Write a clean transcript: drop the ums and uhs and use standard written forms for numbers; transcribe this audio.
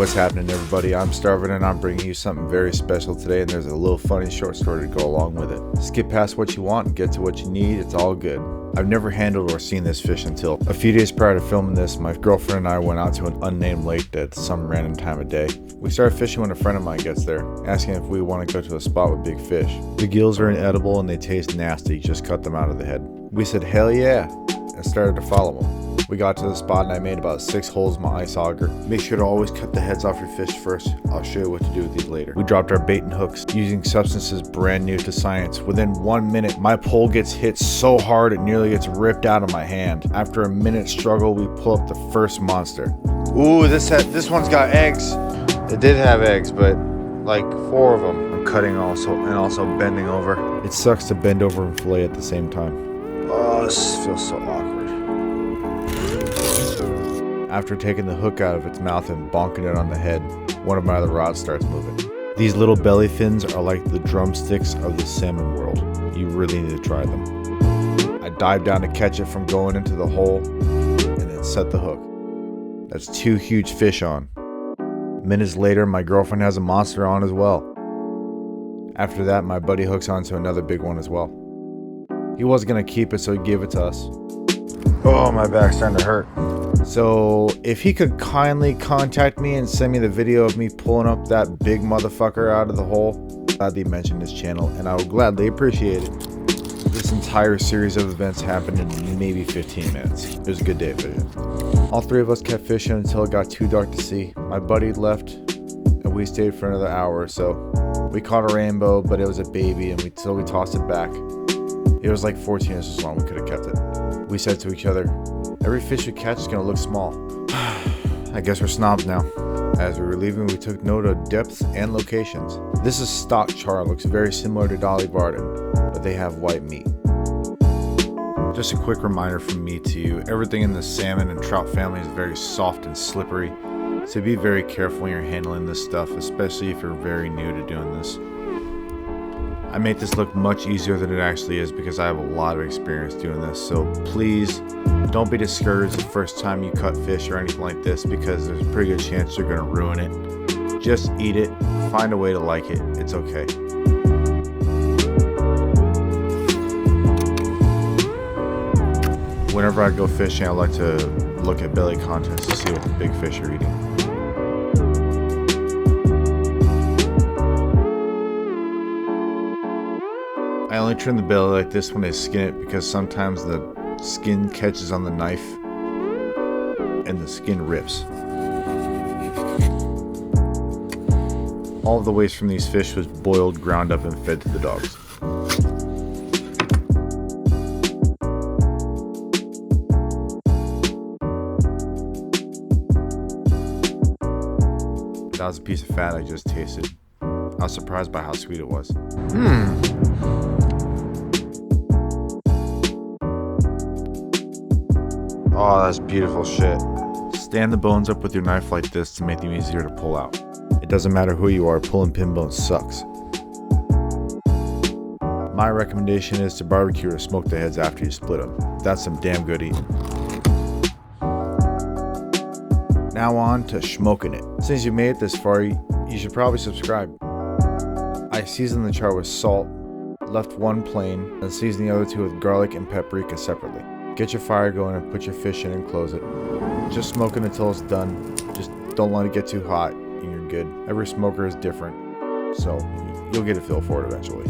What's happening, everybody? I'm Starvin and I'm bringing you something very special today, and there's a little funny short story to go along with it. Skip past what you want and get to what you need, it's all good. I've never handled or seen this fish until a few days prior to filming this. My girlfriend and I went out to an unnamed lake at some random time of day. We started fishing when a friend of mine gets there, asking if we want to go to a spot with big fish. The gills are inedible and they taste nasty, just cut them out of the head. We said hell yeah, and started to follow them. We got to the spot and I made about 6 holes in my ice auger. Make sure to always cut the heads off your fish first. I'll show you what to do with these later. We dropped our bait and hooks using substances brand new to science. Within 1 minute, my pole gets hit so hard it nearly gets ripped out of my hand. After a minute's struggle, we pull up the first monster. Ooh, this one's got eggs. It did have eggs, but like 4 of them. I'm cutting also bending over. It sucks to bend over and fillet at the same time. Oh, this feels so awkward. After taking the hook out of its mouth and bonking it on the head, one of my other rods starts moving. These little belly fins are like the drumsticks of the salmon world. You really need to try them. I dive down to catch it from going into the hole and then set the hook. That's 2 huge fish on. Minutes later, my girlfriend has a monster on as well. After that, my buddy hooks onto another big one as well. He wasn't going to keep it, so he gave it to us. Oh, my back's starting to hurt. So if he could kindly contact me and send me the video of me pulling up that big motherfucker out of the hole, gladly mention his channel and I would gladly appreciate it. This entire series of events happened in maybe 15 minutes. It was a good day of fishing. All 3 of us kept fishing until it got too dark to see. My buddy left and we stayed for another hour or so. We caught a rainbow, but it was a baby, and we tossed it back. It was like 14 inches long. We could have kept it. We said to each other, every fish we catch is going to look small. I guess we're snobs now. As we were leaving, we took note of depths and locations. This is stock char. Looks very similar to Dolly Varden, but they have white meat. Just a quick reminder from me to you, everything in the salmon and trout family is very soft and slippery, so be very careful when you're handling this stuff, especially if you're very new to doing this. I make this look much easier than it actually is because I have a lot of experience doing this, so please don't be discouraged the first time you cut fish or anything like this, because there's a pretty good chance you're going to ruin it. Just eat it, find a way to like it, it's okay. Whenever I go fishing, I like to look at belly contents to see what the big fish are eating. I only trim the belly like this when they skin it because sometimes the skin catches on the knife and the skin rips. All of the waste from these fish was boiled, ground up, and fed to the dogs. That was a piece of fat I just tasted. I was surprised by how sweet it was. Oh, that's beautiful shit. Stand the bones up with your knife like this to make them easier to pull out. It doesn't matter who you are, pulling pin bones sucks. My recommendation is to barbecue or smoke the heads after you split them. That's some damn good eating. Now on to smoking it. Since you made it this far, you should probably subscribe. I seasoned the char with salt, left 1 plain, and seasoned the other 2 with garlic and paprika separately. Get your fire going and put your fish in and close it. Just smoke it until it's done. Just don't let it get too hot and you're good. Every smoker is different, so you'll get a feel for it eventually.